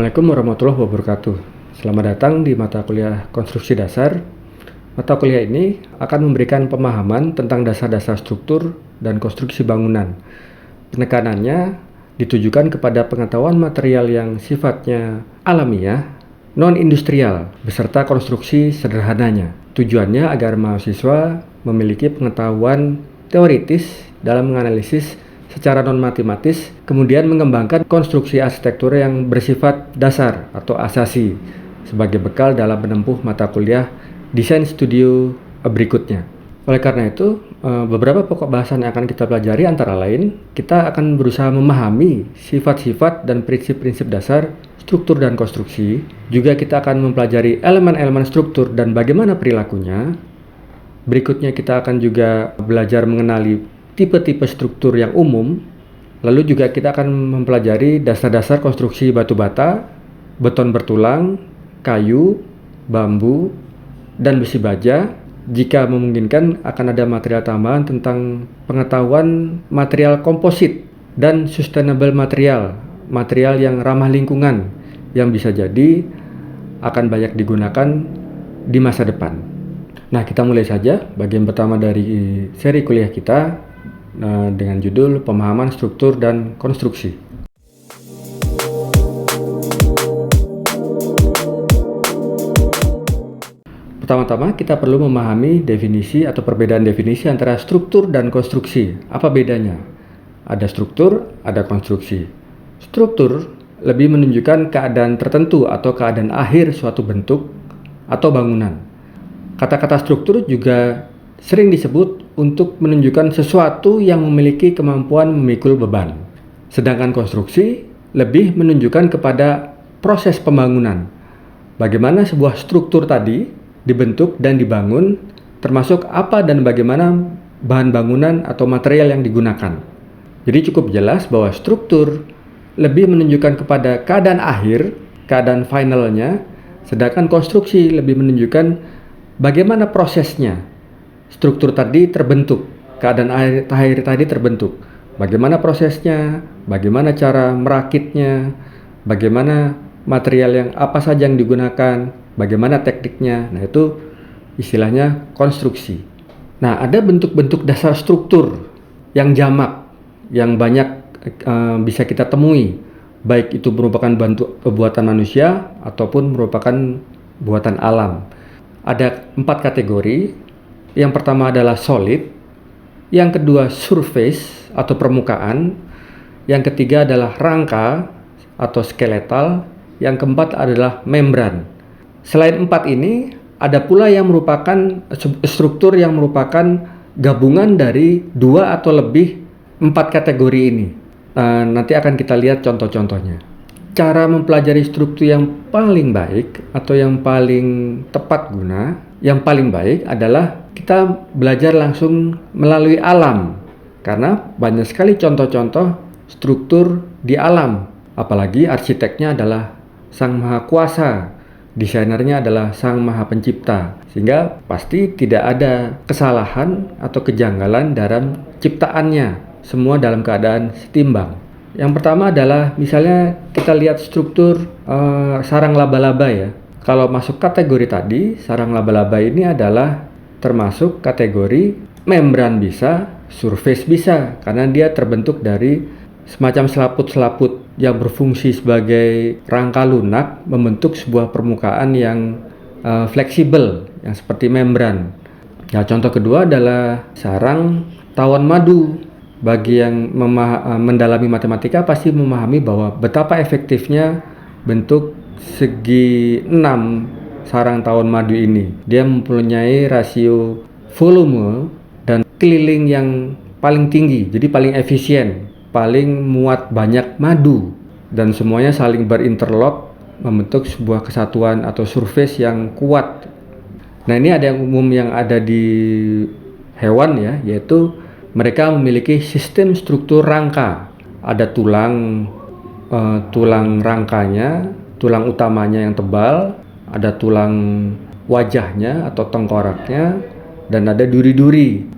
Assalamualaikum warahmatullahi wabarakatuh. Selamat datang di mata kuliah Konstruksi Dasar. Mata kuliah ini akan memberikan pemahaman tentang dasar-dasar struktur dan konstruksi bangunan. Penekanannya ditujukan kepada pengetahuan material yang sifatnya alamiah, non-industrial, beserta konstruksi sederhananya. Tujuannya agar mahasiswa memiliki pengetahuan teoritis dalam menganalisis secara non-matematis, kemudian mengembangkan konstruksi arsitektur yang bersifat dasar atau asasi sebagai bekal dalam menempuh mata kuliah desain studio berikutnya. Oleh karena itu, beberapa pokok bahasan yang akan kita pelajari antara lain, kita akan berusaha memahami sifat-sifat dan prinsip-prinsip dasar struktur dan konstruksi. Juga kita akan mempelajari elemen-elemen struktur dan bagaimana perilakunya. Berikutnya kita akan juga belajar mengenali tipe-tipe struktur yang umum. Lalu juga kita akan mempelajari dasar-dasar konstruksi batu bata, beton bertulang, kayu, bambu, dan besi baja. Jika memungkinkan akan ada material tambahan tentang pengetahuan material komposit dan sustainable material, material yang ramah lingkungan yang bisa jadi akan banyak digunakan di masa depan. Nah, kita mulai saja bagian pertama dari seri kuliah kita dengan judul Pemahaman Struktur dan Konstruksi. Pertama-tama kita perlu memahami definisi atau perbedaan definisi antara struktur dan konstruksi. Apa bedanya? Ada struktur, ada konstruksi. Struktur lebih menunjukkan keadaan tertentu atau keadaan akhir suatu bentuk atau bangunan. Kata-kata struktur juga sering disebut untuk menunjukkan sesuatu yang memiliki kemampuan memikul beban. Sedangkan konstruksi lebih menunjukkan kepada proses pembangunan. Bagaimana sebuah struktur tadi dibentuk dan dibangun, termasuk apa dan bagaimana bahan bangunan atau material yang digunakan. Jadi cukup jelas bahwa struktur lebih menunjukkan kepada keadaan akhir, keadaan finalnya, sedangkan konstruksi lebih menunjukkan bagaimana prosesnya. Struktur tadi terbentuk, keadaan akhir tadi terbentuk. Bagaimana prosesnya, bagaimana cara merakitnya, bagaimana material yang apa saja yang digunakan, bagaimana tekniknya. Nah, itu istilahnya konstruksi. Nah, ada bentuk-bentuk dasar struktur yang jamak, yang banyak bisa kita temui, baik itu merupakan buatan manusia ataupun merupakan buatan alam. Ada 4 kategori. Yang pertama adalah solid, yang kedua surface atau permukaan, yang ketiga adalah rangka atau skeletal, yang keempat adalah membran. Selain 4 ini, ada pula yang merupakan struktur yang merupakan gabungan dari 2 atau lebih 4 kategori ini. Nanti akan kita lihat contoh-contohnya. Cara mempelajari struktur yang paling baik atau yang paling tepat guna, yang paling baik adalah kita belajar langsung melalui alam, karena banyak sekali contoh-contoh struktur di alam. Apalagi arsiteknya adalah Sang Maha Kuasa, desainernya adalah Sang Maha Pencipta, sehingga pasti tidak ada kesalahan atau kejanggalan dalam ciptaannya, semua dalam keadaan setimbang. Yang pertama adalah misalnya kita lihat struktur sarang laba-laba ya. Kalau masuk kategori tadi, sarang laba-laba ini adalah termasuk kategori membran bisa, surface bisa, karena dia terbentuk dari semacam selaput-selaput yang berfungsi sebagai rangka lunak membentuk sebuah permukaan yang fleksibel, yang seperti membran. Nah, contoh kedua adalah sarang tawon madu. Bagi yang mendalami matematika pasti memahami bahwa betapa efektifnya bentuk segi 6 sarang tawon madu ini. Dia mempunyai rasio volume dan keliling yang paling tinggi, jadi paling efisien, paling muat banyak madu, dan semuanya saling berinterlock membentuk sebuah kesatuan atau surface yang kuat. Nah, ini ada yang umum yang ada di hewan ya, yaitu mereka memiliki sistem struktur rangka. Ada tulang rangkanya, tulang utamanya yang tebal, ada tulang wajahnya atau tengkoraknya, dan ada duri-duri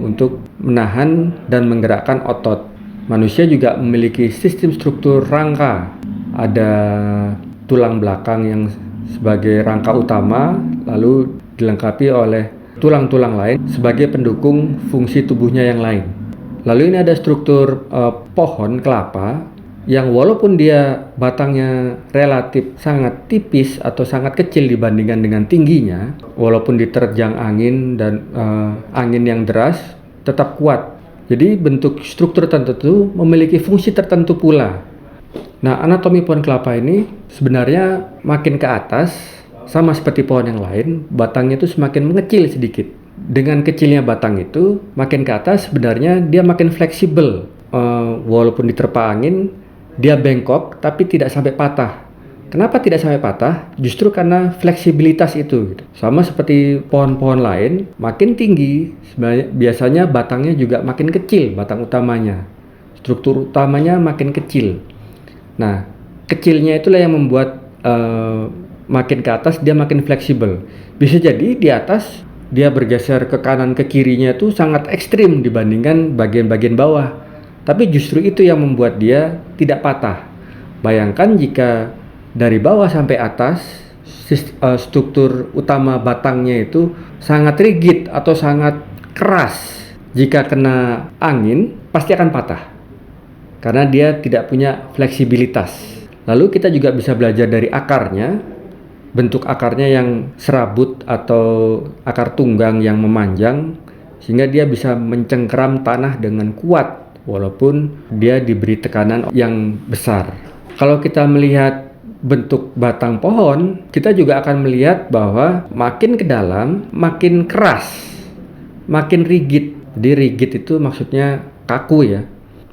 untuk menahan dan menggerakkan otot. Manusia juga memiliki sistem struktur rangka. Ada tulang belakang yang sebagai rangka utama, lalu dilengkapi oleh tulang-tulang lain sebagai pendukung fungsi tubuhnya yang lain. Lalu ini ada struktur pohon kelapa yang walaupun dia batangnya relatif sangat tipis atau sangat kecil dibandingkan dengan tingginya, walaupun diterjang angin dan angin yang deras, tetap kuat. Jadi bentuk struktur tertentu memiliki fungsi tertentu pula. Nah, anatomi pohon kelapa ini sebenarnya makin ke atas, sama seperti pohon yang lain, batangnya itu semakin mengecil sedikit. Dengan kecilnya batang itu, makin ke atas sebenarnya dia makin fleksibel. Walaupun diterpa angin, dia bengkok tapi tidak sampai patah. Kenapa tidak sampai patah? Justru karena fleksibilitas itu. Sama seperti pohon-pohon lain, makin tinggi biasanya batangnya juga makin kecil, batang utamanya. Struktur utamanya makin kecil. Nah, kecilnya itulah yang membuat makin ke atas dia makin fleksibel. Bisa jadi di atas dia bergeser ke kanan ke kirinya itu sangat ekstrim dibandingkan bagian-bagian bawah. Tapi justru itu yang membuat dia tidak patah. Bayangkan jika dari bawah sampai atas struktur utama batangnya itu sangat rigid atau sangat keras. Jika kena angin pasti akan patah karena dia tidak punya fleksibilitas. Lalu kita juga bisa belajar dari akarnya, bentuk akarnya yang serabut atau akar tunggang yang memanjang sehingga dia bisa mencengkeram tanah dengan kuat walaupun dia diberi tekanan yang besar. Kalau kita melihat bentuk batang pohon, kita juga akan melihat bahwa makin ke dalam, makin keras, makin rigid. Jadi rigid itu maksudnya kaku ya.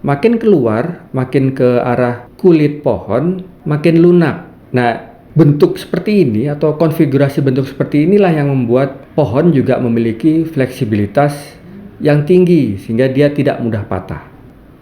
Makin keluar, makin ke arah kulit pohon, makin lunak. Nah, bentuk seperti ini atau konfigurasi bentuk seperti inilah yang membuat pohon juga memiliki fleksibilitas yang tinggi sehingga dia tidak mudah patah.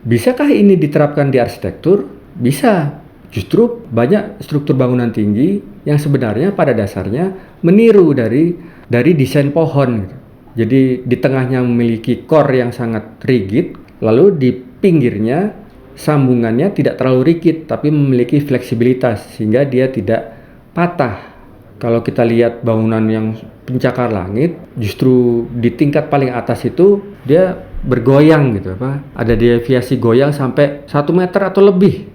Bisakah ini diterapkan di arsitektur? Bisa. Justru banyak struktur bangunan tinggi yang sebenarnya pada dasarnya meniru dari desain pohon. Jadi di tengahnya memiliki core yang sangat rigid, lalu di pinggirnya sambungannya tidak terlalu rigid tapi memiliki fleksibilitas sehingga dia tidak patah. Kalau kita lihat bangunan yang pencakar langit, justru di tingkat paling atas itu dia bergoyang gitu, ada deviasi goyang sampai 1 meter atau lebih.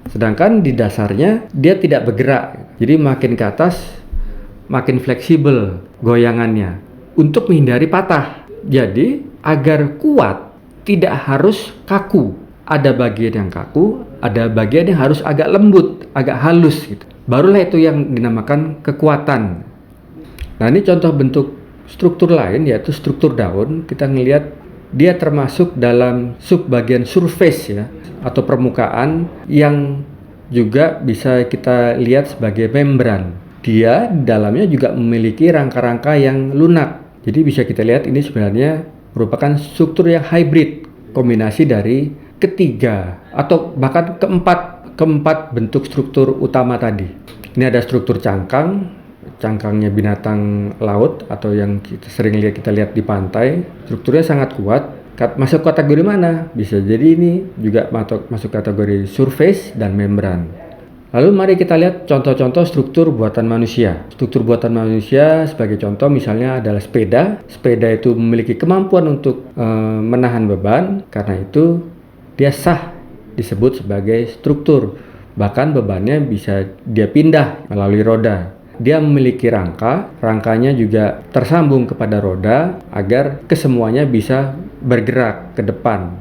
Sedangkan di dasarnya dia tidak bergerak. Jadi makin ke atas makin fleksibel goyangannya untuk menghindari patah. Jadi agar kuat tidak harus kaku. Ada bagian yang kaku, ada bagian yang harus agak lembut, agak halus gitu. Barulah itu yang dinamakan kekuatan. Nah, ini contoh bentuk struktur lain yaitu struktur daun. Kita ngelihat dia termasuk dalam subbagian surface ya atau permukaan yang juga bisa kita lihat sebagai membran. Dia di dalamnya juga memiliki rangka-rangka yang lunak. Jadi bisa kita lihat ini sebenarnya merupakan struktur yang hybrid, kombinasi dari ketiga atau bahkan keempat bentuk struktur utama tadi. Ini ada struktur cangkangnya binatang laut atau yang kita lihat di pantai. Strukturnya sangat kuat. Masuk kategori mana? Bisa jadi ini juga masuk kategori surface dan membran. Lalu mari kita lihat contoh-contoh struktur buatan manusia. Struktur buatan manusia sebagai contoh misalnya adalah sepeda. Sepeda itu memiliki kemampuan untuk menahan beban, karena itu dia sah disebut sebagai struktur. Bahkan bebannya bisa dia pindah melalui roda. Dia memiliki rangkanya juga tersambung kepada roda agar kesemuanya bisa bergerak ke depan.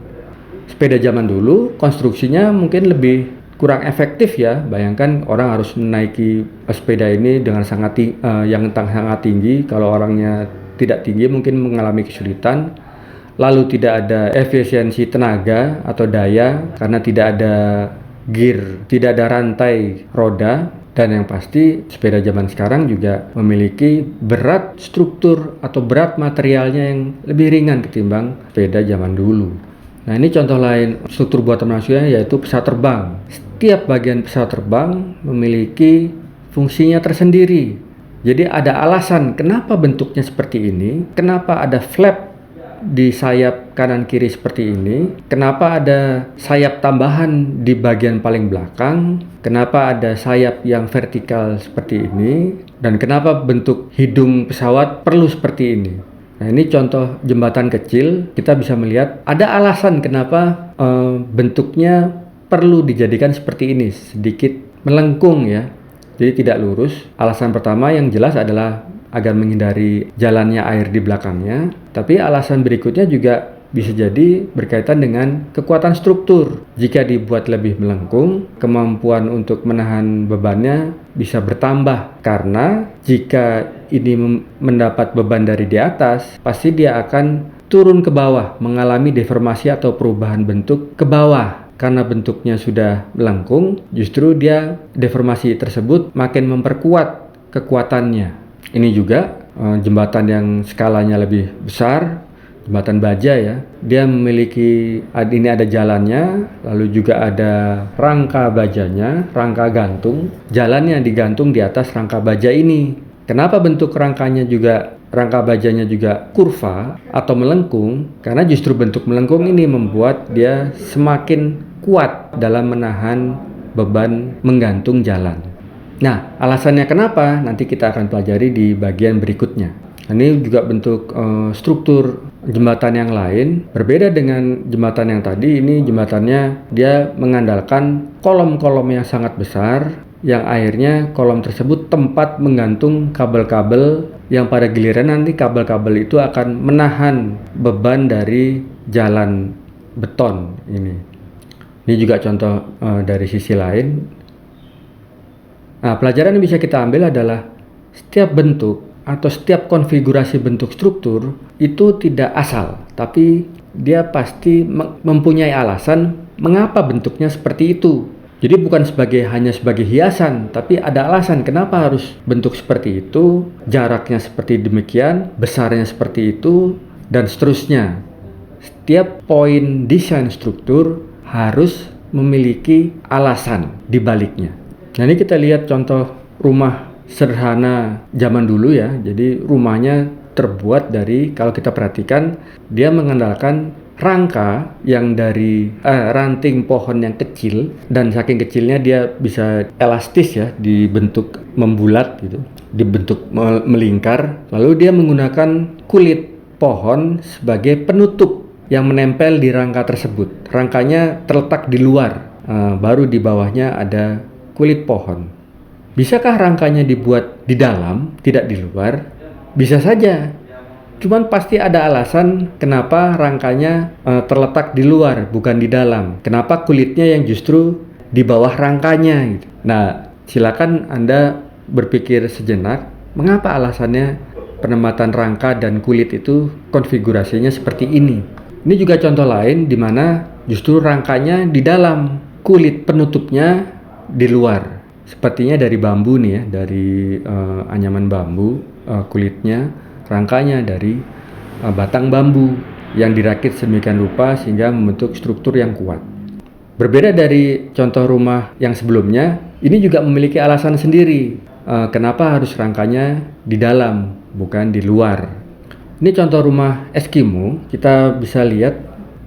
Sepeda zaman dulu konstruksinya mungkin lebih kurang efektif ya. Bayangkan orang harus menaiki sepeda ini dengan sangat tinggi. Kalau orangnya tidak tinggi mungkin mengalami kesulitan. Lalu tidak ada efisiensi tenaga atau daya karena tidak ada gear, tidak ada rantai roda. Dan yang pasti sepeda zaman sekarang juga memiliki berat struktur atau berat materialnya yang lebih ringan ketimbang sepeda zaman dulu. Nah, ini contoh lain struktur buatan manusia yaitu pesawat terbang. Setiap bagian pesawat terbang memiliki fungsinya tersendiri. Jadi ada alasan kenapa bentuknya seperti ini, kenapa ada flap di sayap kanan kiri seperti ini? Kenapa ada sayap tambahan di bagian paling belakang? Kenapa ada sayap yang vertikal seperti ini? Dan kenapa bentuk hidung pesawat perlu seperti ini? Nah, ini contoh jembatan kecil. Kita bisa melihat ada alasan kenapa bentuknya perlu dijadikan seperti ini, sedikit melengkung ya. Jadi tidak lurus. Alasan pertama yang jelas adalah agar menghindari jalannya air di belakangnya. Tapi alasan berikutnya juga bisa jadi berkaitan dengan kekuatan struktur. Jika dibuat lebih melengkung, kemampuan untuk menahan bebannya bisa bertambah. Karena jika ini mendapat beban dari di atas, pasti dia akan turun ke bawah, mengalami deformasi atau perubahan bentuk ke bawah. Karena bentuknya sudah melengkung, justru dia deformasi tersebut makin memperkuat kekuatannya. Ini juga jembatan yang skalanya lebih besar, jembatan baja ya. Dia memiliki, ini ada jalannya, lalu juga ada rangka bajanya, rangka gantung. Jalannya digantung di atas rangka baja ini. Kenapa bentuk rangkanya juga, rangka bajanya juga kurva atau melengkung? Karena justru bentuk melengkung ini membuat dia semakin kuat dalam menahan beban menggantung jalan. Nah, alasannya kenapa? Nanti kita akan pelajari di bagian berikutnya. Ini juga bentuk struktur jembatan yang lain. Berbeda dengan jembatan yang tadi, ini jembatannya dia mengandalkan kolom-kolom yang sangat besar, yang akhirnya kolom tersebut tempat menggantung kabel-kabel yang pada giliran nanti kabel-kabel itu akan menahan beban dari jalan beton ini. Ini juga contoh dari sisi lain. Nah, pelajaran yang bisa kita ambil adalah setiap bentuk atau setiap konfigurasi bentuk struktur itu tidak asal, tapi dia pasti mempunyai alasan mengapa bentuknya seperti itu. Jadi bukan hanya sebagai hiasan, tapi ada alasan kenapa harus bentuk seperti itu, jaraknya seperti demikian, besarnya seperti itu, dan seterusnya. Setiap poin desain struktur harus memiliki alasan di baliknya. Nah, ini kita lihat contoh rumah sederhana zaman dulu ya. Jadi rumahnya terbuat dari, kalau kita perhatikan, dia mengandalkan rangka yang dari ranting pohon yang kecil, dan saking kecilnya dia bisa elastis ya, dibentuk membulat gitu, dibentuk melingkar. Lalu dia menggunakan kulit pohon sebagai penutup yang menempel di rangka tersebut. Rangkanya terletak di luar, baru di bawahnya ada kulit pohon. Bisakah rangkanya dibuat di dalam, tidak di luar? Bisa saja. Cuman pasti ada alasan kenapa rangkanya terletak di luar, bukan di dalam. Kenapa kulitnya yang justru di bawah rangkanya gitu. Nah, silakan Anda berpikir sejenak, mengapa alasannya penempatan rangka dan kulit itu konfigurasinya seperti ini. Ini juga contoh lain di mana justru rangkanya di dalam, kulit penutupnya di luar. Sepertinya dari bambu nih ya, dari anyaman bambu, kulitnya, rangkanya dari batang bambu yang dirakit sedemikian rupa sehingga membentuk struktur yang kuat. Berbeda dari contoh rumah yang sebelumnya, ini juga memiliki alasan sendiri kenapa harus rangkanya di dalam, bukan di luar. Ini contoh rumah Eskimo, kita bisa lihat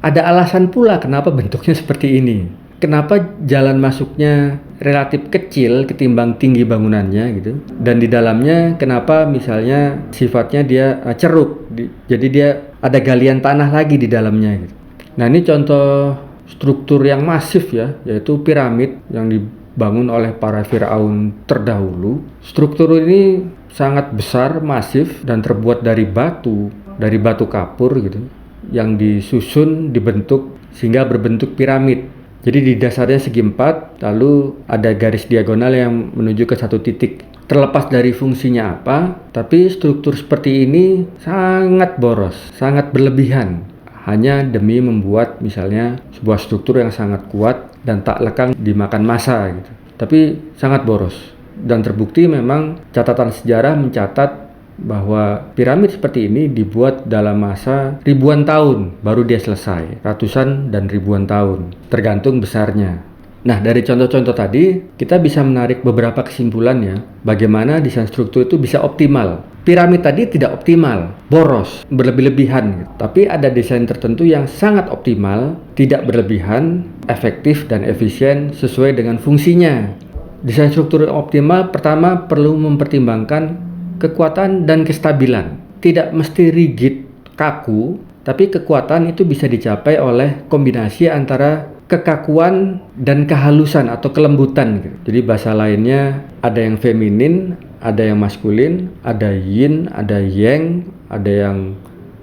ada alasan pula kenapa bentuknya seperti ini. Kenapa jalan masuknya relatif kecil ketimbang tinggi bangunannya gitu, dan di dalamnya kenapa misalnya sifatnya dia ceruk, jadi dia ada galian tanah lagi di dalamnya gitu. Nah, ini contoh struktur yang masif ya, yaitu piramid yang dibangun oleh para Firaun terdahulu. Struktur ini sangat besar, masif, dan terbuat dari batu kapur gitu, yang disusun, dibentuk sehingga berbentuk piramid. Jadi di dasarnya segi 4, lalu ada garis diagonal yang menuju ke satu titik. Terlepas dari fungsinya apa, tapi struktur seperti ini sangat boros, sangat berlebihan, hanya demi membuat misalnya sebuah struktur yang sangat kuat dan tak lekang dimakan massa gitu. Tapi sangat boros, dan terbukti memang catatan sejarah mencatat bahwa piramid seperti ini dibuat dalam masa ribuan tahun baru dia selesai, ratusan dan ribuan tahun, tergantung besarnya. Nah, dari contoh-contoh tadi, kita bisa menarik beberapa kesimpulan ya, bagaimana desain struktur itu bisa optimal. Piramid tadi tidak optimal, boros, berlebih-lebihan. Tapi ada desain tertentu yang sangat optimal, tidak berlebihan, efektif dan efisien sesuai dengan fungsinya. Desain struktur yang optimal pertama perlu mempertimbangkan kekuatan dan kestabilan. Tidak mesti rigid, kaku, tapi kekuatan itu bisa dicapai oleh kombinasi antara kekakuan dan kehalusan atau kelembutan gitu. Jadi bahasa lainnya ada yang feminin, ada yang maskulin, ada yin, ada yang, ada yang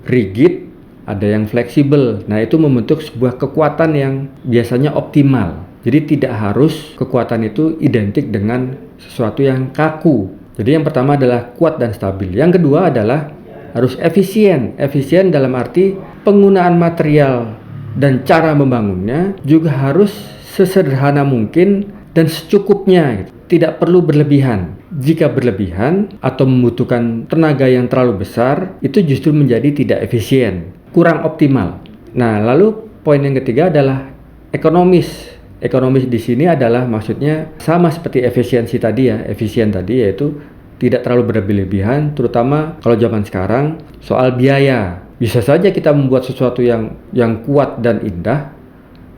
rigid, ada yang fleksibel. Nah, itu membentuk sebuah kekuatan yang biasanya optimal. Jadi tidak harus kekuatan itu identik dengan sesuatu yang kaku. Jadi yang pertama adalah kuat dan stabil. Yang kedua adalah harus efisien. Efisien dalam arti penggunaan material dan cara membangunnya juga harus sesederhana mungkin dan secukupnya, tidak perlu berlebihan. Jika berlebihan atau membutuhkan tenaga yang terlalu besar, itu justru menjadi tidak efisien, kurang optimal. Nah, lalu poin yang ketiga adalah ekonomis. Ekonomis di sini adalah maksudnya sama seperti efisiensi tadi ya, efisien tadi, yaitu tidak terlalu berlebihan, terutama kalau zaman sekarang soal biaya. Bisa saja kita membuat sesuatu yang kuat dan indah,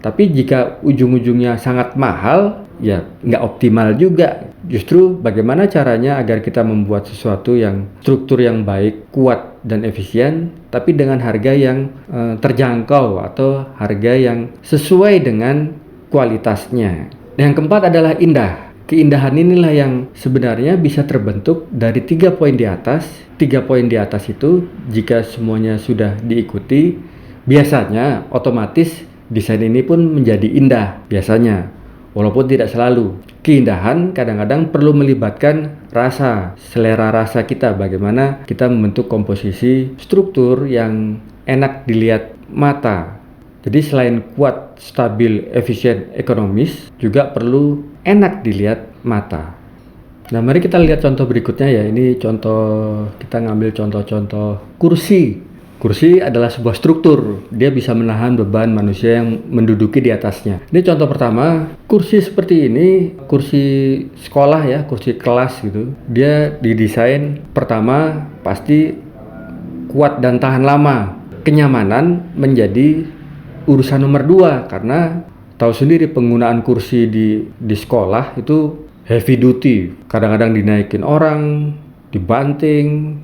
tapi jika ujung-ujungnya sangat mahal, ya nggak optimal juga. Justru bagaimana caranya agar kita membuat sesuatu yang struktur yang baik, kuat dan efisien, tapi dengan harga yang terjangkau atau harga yang sesuai dengan kualitasnya. Yang keempat adalah indah. Keindahan inilah yang sebenarnya bisa terbentuk dari 3 poin di atas. 3 poin di atas itu jika semuanya sudah diikuti, biasanya otomatis desain ini pun menjadi indah biasanya. Walaupun tidak selalu. Keindahan kadang-kadang perlu melibatkan rasa, selera rasa kita, bagaimana kita membentuk komposisi struktur yang enak dilihat mata. Jadi selain kuat, stabil, efisien, ekonomis, juga perlu enak dilihat mata. Nah, mari kita lihat contoh berikutnya ya. Ini contoh, kita ngambil contoh-contoh kursi. Kursi adalah sebuah struktur. Dia bisa menahan beban manusia yang menduduki di atasnya. Ini contoh pertama, kursi seperti ini, kursi sekolah ya, kursi kelas gitu. Dia didesain pertama pasti kuat dan tahan lama. Kenyamanan menjadi urusan nomor 2, karena tahu sendiri penggunaan kursi di sekolah itu heavy duty. Kadang-kadang dinaikin orang, dibanting,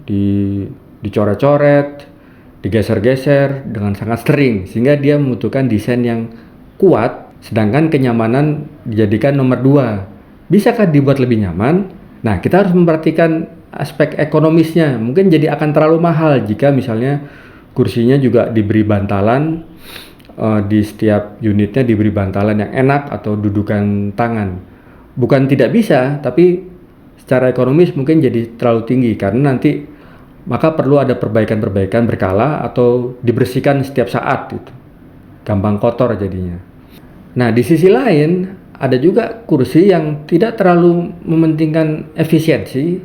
dicoret-coret, digeser-geser dengan sangat sering, sehingga dia membutuhkan desain yang kuat, sedangkan kenyamanan dijadikan nomor 2. Bisakah dibuat lebih nyaman? Nah, kita harus memperhatikan aspek ekonomisnya. Mungkin jadi akan terlalu mahal jika misalnya kursinya juga diberi bantalan, di setiap unitnya diberi bantalan yang enak atau dudukan tangan. Bukan tidak bisa, tapi secara ekonomis mungkin jadi terlalu tinggi, karena nanti maka perlu ada perbaikan-perbaikan berkala atau dibersihkan setiap saat gitu. Gampang kotor jadinya. Nah, di sisi lain ada juga kursi yang tidak terlalu mementingkan efisiensi,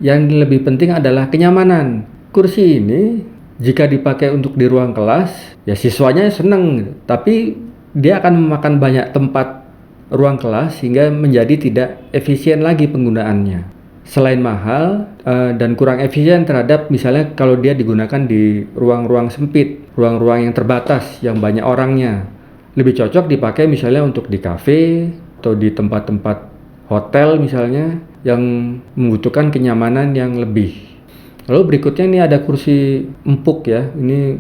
yang lebih penting adalah kenyamanan. Kursi ini jika dipakai untuk di ruang kelas, ya siswanya senang, tapi dia akan memakan banyak tempat ruang kelas sehingga menjadi tidak efisien lagi penggunaannya. Selain mahal dan kurang efisien terhadap misalnya kalau dia digunakan di ruang-ruang sempit, ruang-ruang yang terbatas, yang banyak orangnya. Lebih cocok dipakai misalnya untuk di kafe atau di tempat-tempat hotel misalnya yang membutuhkan kenyamanan yang lebih. Lalu berikutnya ini ada kursi empuk ya. Ini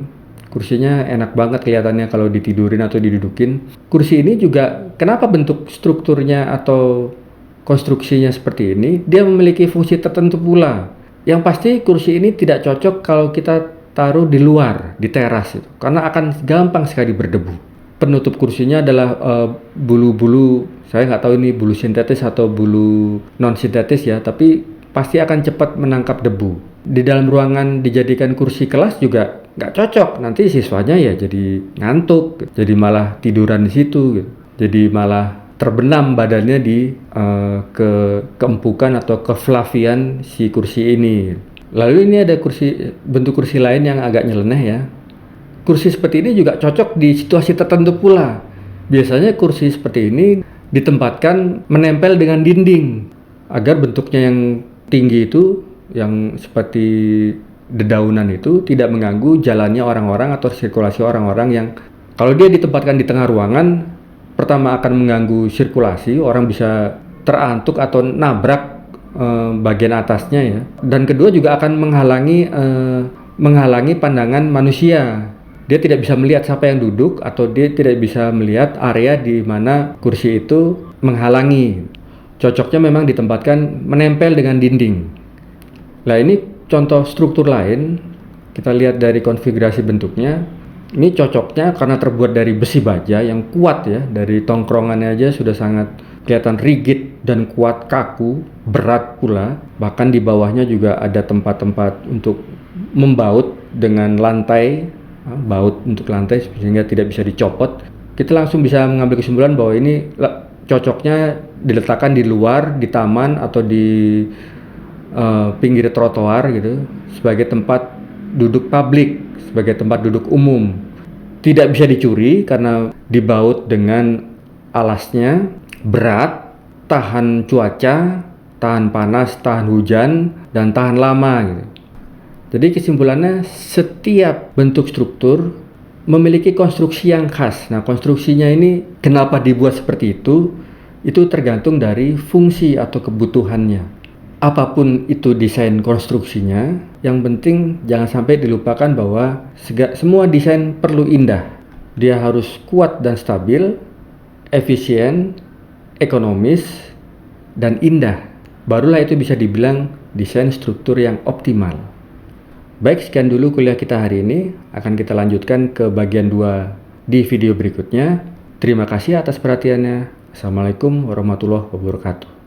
kursinya enak banget kelihatannya kalau ditidurin atau didudukin. Kursi ini juga kenapa bentuk strukturnya atau konstruksinya seperti ini? Dia memiliki fungsi tertentu pula. Yang pasti kursi ini tidak cocok kalau kita taruh di luar, di teras itu, karena akan gampang sekali berdebu. Penutup kursinya adalah bulu-bulu, saya nggak tahu ini bulu sintetis atau bulu non sintetis ya, tapi pasti akan cepat menangkap debu. Di dalam ruangan dijadikan kursi kelas juga nggak cocok, nanti siswanya ya jadi ngantuk, jadi malah tiduran di situ gitu. Jadi malah terbenam badannya di keempukan atau keflavian si kursi ini. Lalu ini ada bentuk kursi lain yang agak nyeleneh ya. Kursi seperti ini juga cocok di situasi tertentu pula. Biasanya kursi seperti ini ditempatkan menempel dengan dinding agar bentuknya yang tinggi itu, yang seperti dedaunan itu, tidak mengganggu jalannya orang-orang atau sirkulasi orang-orang yang kalau dia ditempatkan di tengah ruangan, pertama akan mengganggu sirkulasi, orang bisa terantuk atau nabrak bagian atasnya ya. Dan kedua juga akan menghalangi pandangan manusia. Dia tidak bisa melihat siapa yang duduk atau dia tidak bisa melihat area di mana kursi itu menghalangi. Cocoknya memang ditempatkan menempel dengan dinding. Nah, ini contoh struktur lain. Kita lihat dari konfigurasi bentuknya. Ini cocoknya karena terbuat dari besi baja yang kuat ya. Dari tongkrongannya aja sudah sangat kelihatan rigid dan kuat, kaku, berat pula. Bahkan di bawahnya juga ada tempat-tempat untuk membaut dengan lantai, baut untuk lantai sehingga tidak bisa dicopot. Kita langsung bisa mengambil kesimpulan bahwa ini cocoknya diletakkan di luar, di taman atau di pinggir trotoar gitu, sebagai tempat duduk publik, sebagai tempat duduk umum. Tidak bisa dicuri karena dibaut dengan alasnya, berat, tahan cuaca, tahan panas, tahan hujan, dan tahan lama gitu. Jadi kesimpulannya, setiap bentuk struktur memiliki konstruksi yang khas. Nah, konstruksinya ini kenapa dibuat seperti itu tergantung dari fungsi atau kebutuhannya. Apapun itu desain konstruksinya, yang penting jangan sampai dilupakan bahwa semua desain perlu indah. Dia harus kuat dan stabil, efisien, ekonomis, dan indah. Barulah itu bisa dibilang desain struktur yang optimal. Baik, sekian dulu kuliah kita hari ini. Akan kita lanjutkan ke bagian 2 di video berikutnya. Terima kasih atas perhatiannya. Assalamualaikum warahmatullahi wabarakatuh.